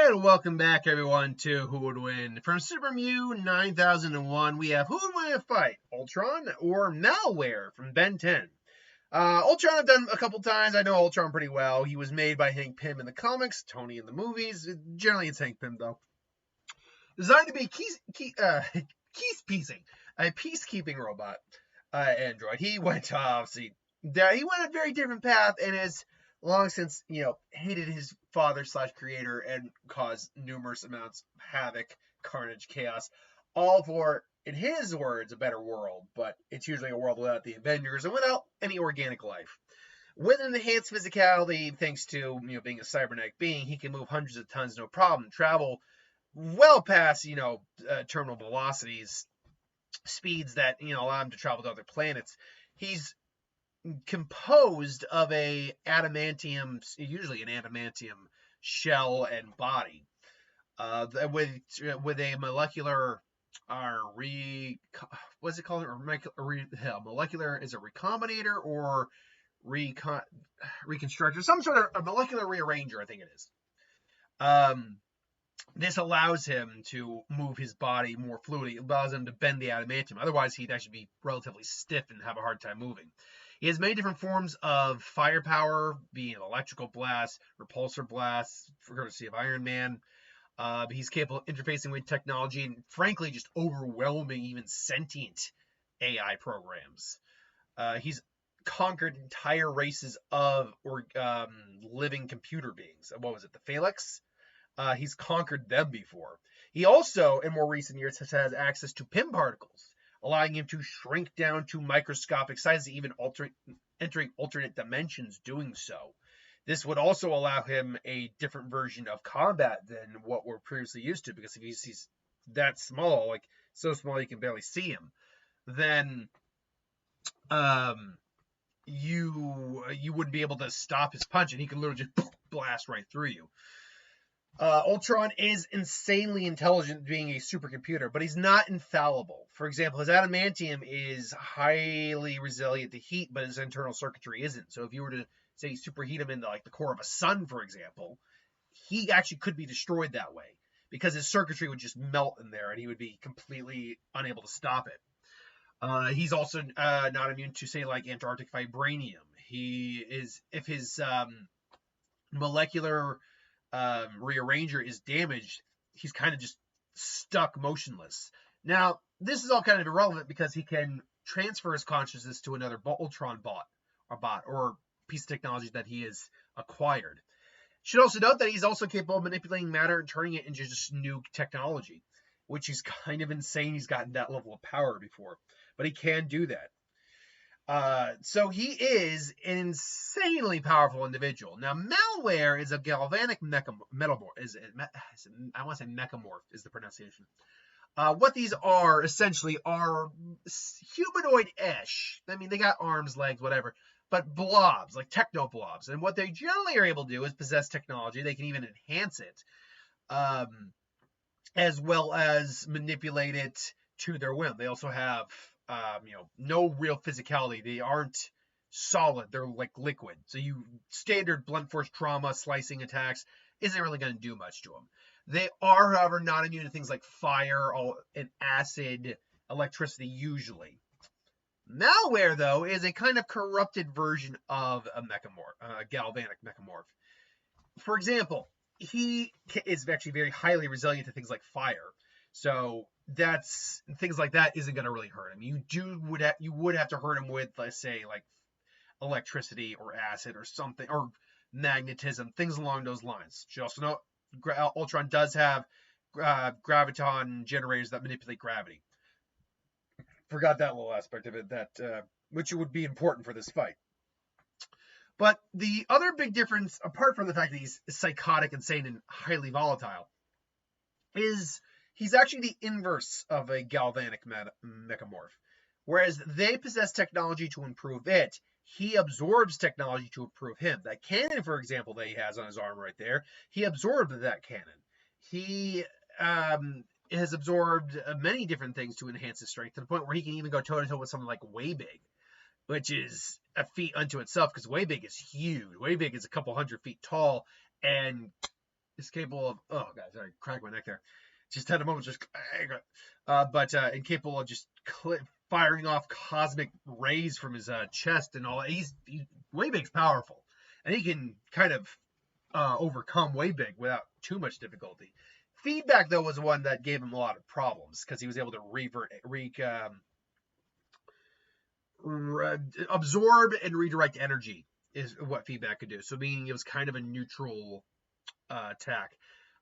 And welcome back, everyone, to Who Would Win. From Super Mew 9001, we have Who Would Win a Fight, Ultron or Malware from Ben 10. Ultron I've done a couple times. I know Ultron pretty well. He was made by Hank Pym in the comics, Tony in the movies. Generally, it's Hank Pym, though. Designed to be a peacekeeping robot android. He went, he went a very different path and has long since, hated his father/creator and caused numerous amounts of havoc, carnage, chaos, all for, in his words, a better world. But it's usually a world without the Avengers and without any organic life. With an enhanced physicality, thanks to being a cybernetic being, he can move hundreds of tons no problem, travel well past terminal velocities, speeds that allow him to travel to other planets. He's composed of usually an adamantium shell and body, with a molecular, what's it called? Molecular, is it recombinator or reconstructor? Some sort of a molecular rearranger, I think it is. This allows him to move his body more fluidly. It allows him to bend the adamantium. Otherwise, he'd actually be relatively stiff and have a hard time moving. He has many different forms of firepower, being electrical blasts, repulsor blasts, for courtesy of Iron Man. He's capable of interfacing with technology and, frankly, just overwhelming even sentient AI programs. He's conquered entire races of living computer beings. What was it, the Phalanx? He's conquered them before. He also, in more recent years, has had access to Pym particles, allowing him to shrink down to microscopic sizes, even entering alternate dimensions doing so. This would also allow him a different version of combat than what we're previously used to, because if he's that small, like so small you can barely see him, then you wouldn't be able to stop his punch, and he can literally just blast right through you. Ultron is insanely intelligent, being a supercomputer, but he's not infallible. For example, his adamantium is highly resilient to heat, but his internal circuitry isn't. So if you were to, say, superheat him into like the core of a sun, for example, he actually could be destroyed that way, because his circuitry would just melt in there and he would be completely unable to stop it. He's also not immune to, say, like Antarctic vibranium. If his molecular rearranger is damaged, he's kind of just stuck motionless. Now, this is all kind of irrelevant because he can transfer his consciousness to another Ultron bot or piece of technology that he has acquired. Should also note that he's also capable of manipulating matter and turning it into just new technology, which is kind of insane. He's gotten that level of power before, but he can do that. So he is an insanely powerful individual. Now, Malware is a galvanic metamorph. I want to say mechamorph is the pronunciation. What these are essentially are humanoid-ish. I mean, they got arms, legs, whatever, but blobs, like techno blobs. And what they generally are able to do is possess technology. They can even enhance it, as well as manipulate it to their whim. They also have no real physicality. They aren't solid. They're like liquid. So standard blunt force trauma, slicing attacks isn't really going to do much to them. They are, however, not immune to things like fire and acid, electricity usually. Malware, though, is a kind of corrupted version of a galvanic mechamorph. For example, he is actually very highly resilient to things like fire. So things like that isn't going to really hurt him. You would have to hurt him with, let's say, like electricity or acid or something, or magnetism, things along those lines. You also know Ultron does have graviton generators that manipulate gravity. Forgot that little aspect of it, which would be important for this fight. But the other big difference, apart from the fact that he's psychotic, insane, and highly volatile, is he's actually the inverse of a galvanic mechamorph. Whereas they possess technology to improve it, he absorbs technology to improve him. That cannon, for example, that he has on his arm right there, he absorbed that cannon. He has absorbed many different things to enhance his strength, to the point where he can even go toe-to-toe with something like Waybig, which is a feat unto itself, because Waybig is huge. Waybig is a couple 100 feet tall and is capable of, oh god, sorry, cracked my neck there. Just had a moment, just but incapable of just firing off cosmic rays from his chest and all. He's Waybig's powerful, and he can kind of overcome Waybig without too much difficulty. Feedback though was one that gave him a lot of problems because he was able to absorb and redirect energy is what feedback could do. So meaning it was kind of a neutral attack.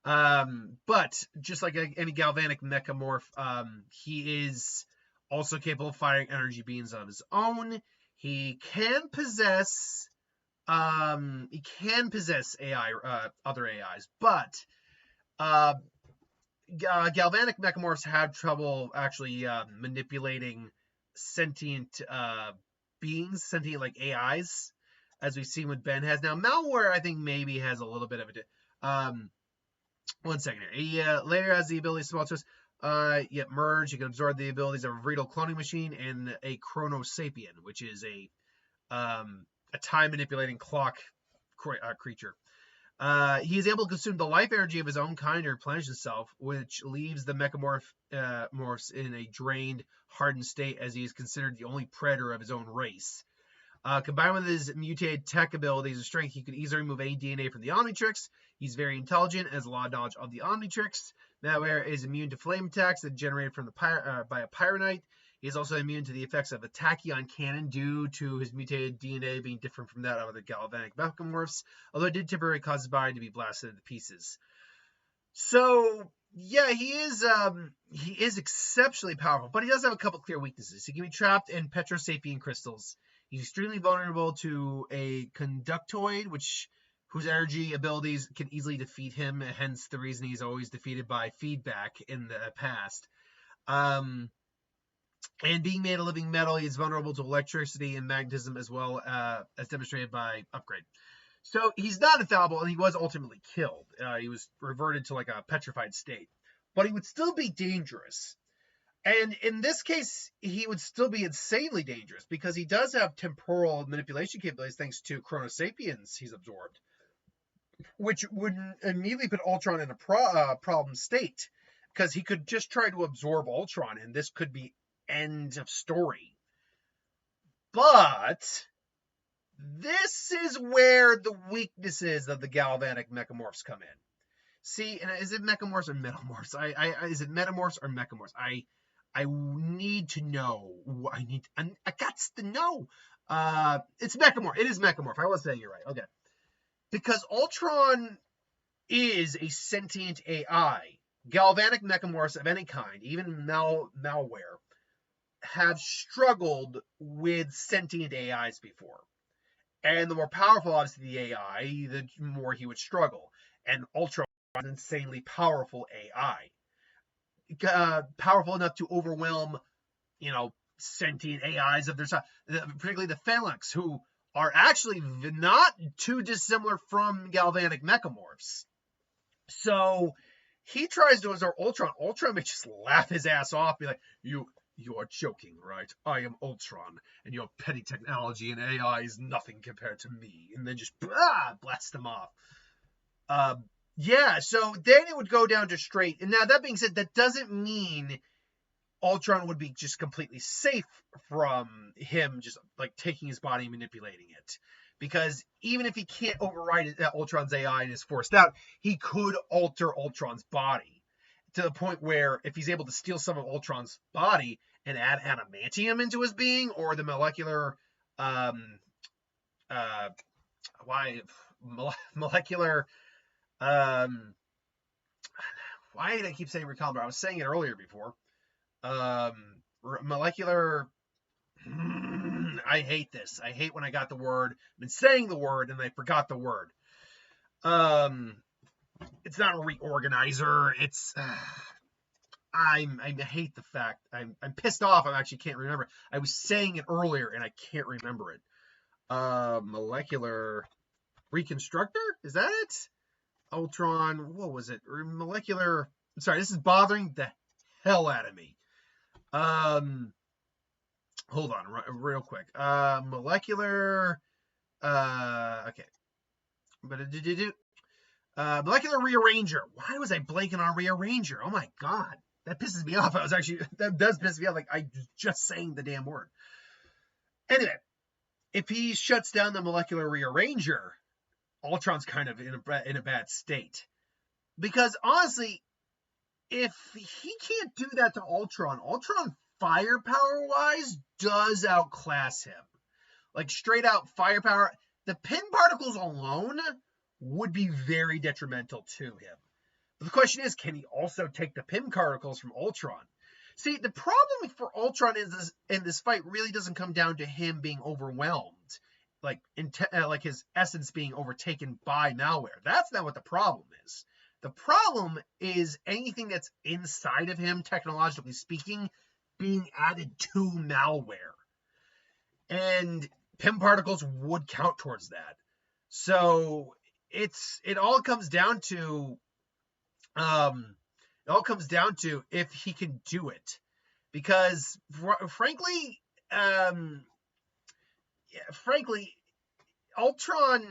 But just like any galvanic mechamorph, he is also capable of firing energy beams on his own. He can possess AI, other AIs, but galvanic mechamorphs have trouble actually manipulating sentient beings, sentient like AIs, as we've seen what Ben has now. Malware, I think, maybe has a little bit of a. One second here. He later has the ability to spell to us. Merge. He can absorb the abilities of a Vreedle cloning machine and a Chronosapien, which is a time manipulating clock creature. He is able to consume the life energy of his own kind or replenish himself, which leaves the mechamorphs in a drained, hardened state, as he is considered the only predator of his own race. Combined with his mutated tech abilities and strength, he can easily remove any DNA from the Omnitrix. He's very intelligent and has a lot of knowledge of the Omnitrix. Malware is immune to flame attacks that are generated from by a Pyronite. He is also immune to the effects of a tachyon cannon due to his mutated DNA being different from that of the galvanic mechamorphs, although it did temporarily cause his body to be blasted into pieces. So, yeah, he is exceptionally powerful, but he does have a couple clear weaknesses. He can be trapped in Petrosapien crystals. He's extremely vulnerable to a conductoid, whose energy abilities can easily defeat him, hence the reason he's always defeated by feedback in the past. And being made of living metal, he's vulnerable to electricity and magnetism as well, as demonstrated by Upgrade. So he's not infallible, and he was ultimately killed. He was reverted to like a petrified state. But he would still be dangerous. And in this case, he would still be insanely dangerous because he does have temporal manipulation capabilities thanks to Chronosapiens he's absorbed, which would immediately put Ultron in a problem state because he could just try to absorb Ultron, and this could be end of story. But this is where the weaknesses of the galvanic mechamorphs come in. See, and is it mechamorphs or metamorphs? Is it metamorphs or mechamorphs? I need to know. I got to know. It's mechamorph. It is mechamorph. I was saying you're right. Okay. Because Ultron is a sentient AI. Galvanic mechamorphs of any kind, even malware, have struggled with sentient AIs before. And the more powerful, obviously, the AI, the more he would struggle. And Ultron is an insanely powerful AI. Powerful enough to overwhelm, sentient AIs of their side, particularly the Phalanx, who are actually not too dissimilar from galvanic mechamorphs. So he tries to absorb Ultron. Ultron may just laugh his ass off, be like, You are joking, right? I am Ultron, and your petty technology and AI is nothing compared to me. And then just blast them off. Yeah, so then it would go down to straight. And now, that being said, that doesn't mean Ultron would be just completely safe from him just like taking his body and manipulating it. Because even if he can't override Ultron's AI and is forced out, he could alter Ultron's body to the point where if he's able to steal some of Ultron's body and add adamantium into his being, or the molecular molecular why did I keep saying recalibration? I was saying it earlier before. Molecular. I hate this. I hate when I got the word. I've been saying the word and I forgot the word. It's not a reorganizer. It's. I hate the fact. I'm pissed off. I actually can't remember. I was saying it earlier and I can't remember it. Molecular reconstructor? Is that it? Ultron, what was it? Molecular. Sorry, this is bothering the hell out of me. Hold on, real quick. Molecular. Okay. Molecular Rearranger. Why was I blanking on Rearranger? Oh my god. That pisses me off. That does piss me off. Like, I just saying the damn word. Anyway, if he shuts down the Molecular Rearranger, Ultron's kind of in a bad state. Because honestly, if he can't do that to Ultron firepower-wise does outclass him. Like, straight out firepower. The pin particles alone would be very detrimental to him. But the question is, can he also take the pin particles from Ultron? See, the problem for Ultron in this fight really doesn't come down to him being overwhelmed, like his essence being overtaken by malware. That's not what the problem is. The problem is anything that's inside of him, technologically speaking, being added to malware. And pin particles would count towards that. So it all comes down to if he can do it. Because frankly, Ultron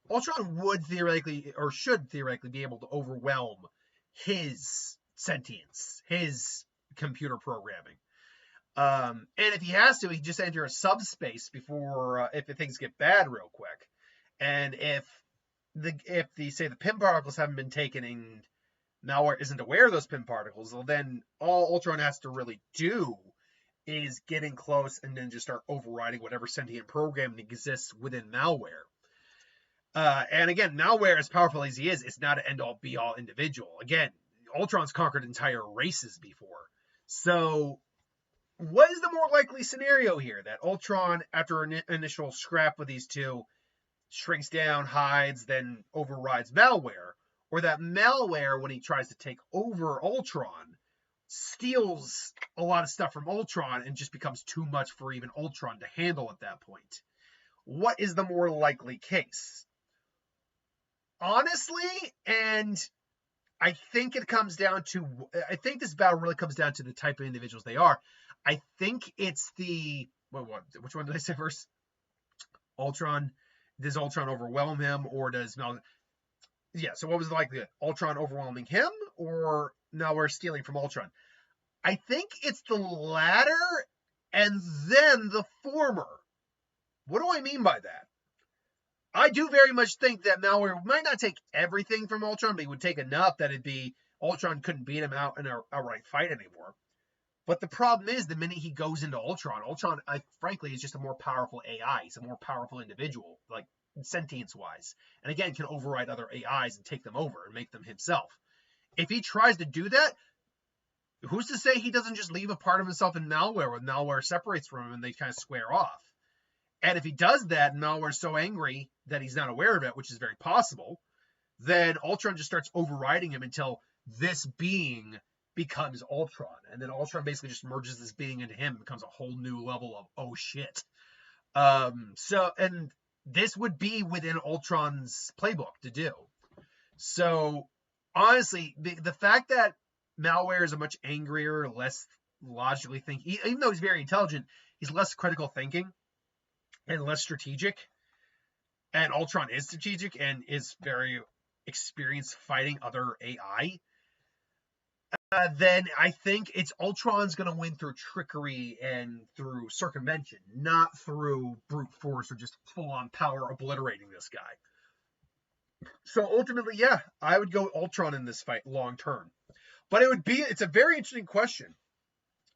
would theoretically, or should theoretically, be able to overwhelm his sentience, his computer programming. And if he has to, he just enter a subspace before if things get bad real quick. And if the pin particles haven't been taken and malware isn't aware of those pin particles, well, then all Ultron has to really do is get in close and then just start overriding whatever sentient program exists within malware. And again, malware, as powerful as he is, it's not an end-all be-all individual. Again, Ultron's conquered entire races before. So what is the more likely scenario here? That Ultron, after an initial scrap with these two, shrinks down, hides, then overrides malware? Or that malware, when he tries to take over Ultron, steals a lot of stuff from Ultron and just becomes too much for even Ultron to handle at that point? What is the more likely case? Honestly, and I think this battle really comes down to the type of individuals they are. I think it's which one did I say first? Ultron. Does Ultron overwhelm him, or does malware? Yeah, so what was the likelihood? Ultron overwhelming him, or malware stealing from Ultron? I think it's the latter, and then the former. What do I mean by that? I do very much think that malware might not take everything from Ultron, but he would take enough that Ultron couldn't beat him out in an outright fight anymore. But the problem is, the minute he goes into Ultron, frankly, is just a more powerful AI. He's a more powerful individual, like sentience-wise. And again, can override other AIs and take them over and make them himself. If he tries to do that, who's to say he doesn't just leave a part of himself in malware when malware separates from him and they kind of square off? And if he does that and malware's so angry that he's not aware of it, which is very possible, then Ultron just starts overriding him until this being becomes Ultron. And then Ultron basically just merges this being into him and becomes a whole new level of, oh shit. And this would be within Ultron's playbook to do. So honestly, the fact that malware is a much angrier, less logically thinking, even though he's very intelligent, he's less critical thinking and less strategic. And Ultron is strategic and is very experienced fighting other AI. Then I think it's Ultron's going to win through trickery and through circumvention, not through brute force or just full-on power obliterating this guy. So ultimately, yeah, I would go Ultron in this fight long term. But it's a very interesting question.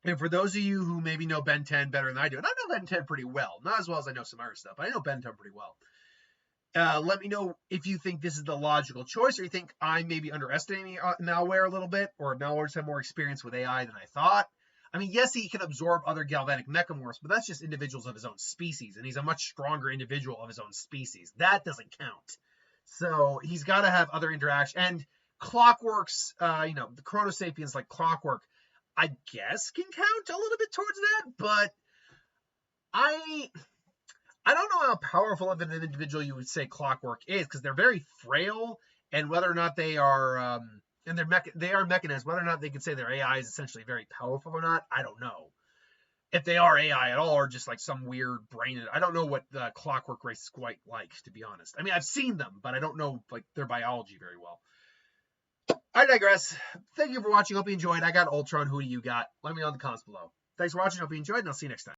And for those of you who maybe know Ben 10 better than I do, and I know Ben 10 pretty well, not as well as I know some other stuff, but I know Ben 10 pretty well. Let me know if you think this is the logical choice, or you think I may be underestimating malware a little bit, or malware's had more experience with AI than I thought. I mean, yes, he can absorb other galvanic mechamorphs, but that's just individuals of his own species, and he's a much stronger individual of his own species. That doesn't count. So he's got to have other interaction. And Clockwork's, the Chronosapiens like Clockwork, I guess can count a little bit towards that, but I don't know how powerful of an individual you would say Clockwork is, because they're very frail, and whether or not they are, they are mechanized, whether or not they can say their AI is essentially very powerful or not, I don't know. if they are AI at all, or just like some weird brain. I don't know what the clockwork race is quite like, to be honest. I mean, I've seen them, but I don't know like their biology very well. I digress. Thank you for watching. Hope you enjoyed. I got Ultron. Who do you got? Let me know in the comments below. Thanks for watching. Hope you enjoyed, and I'll see you next time.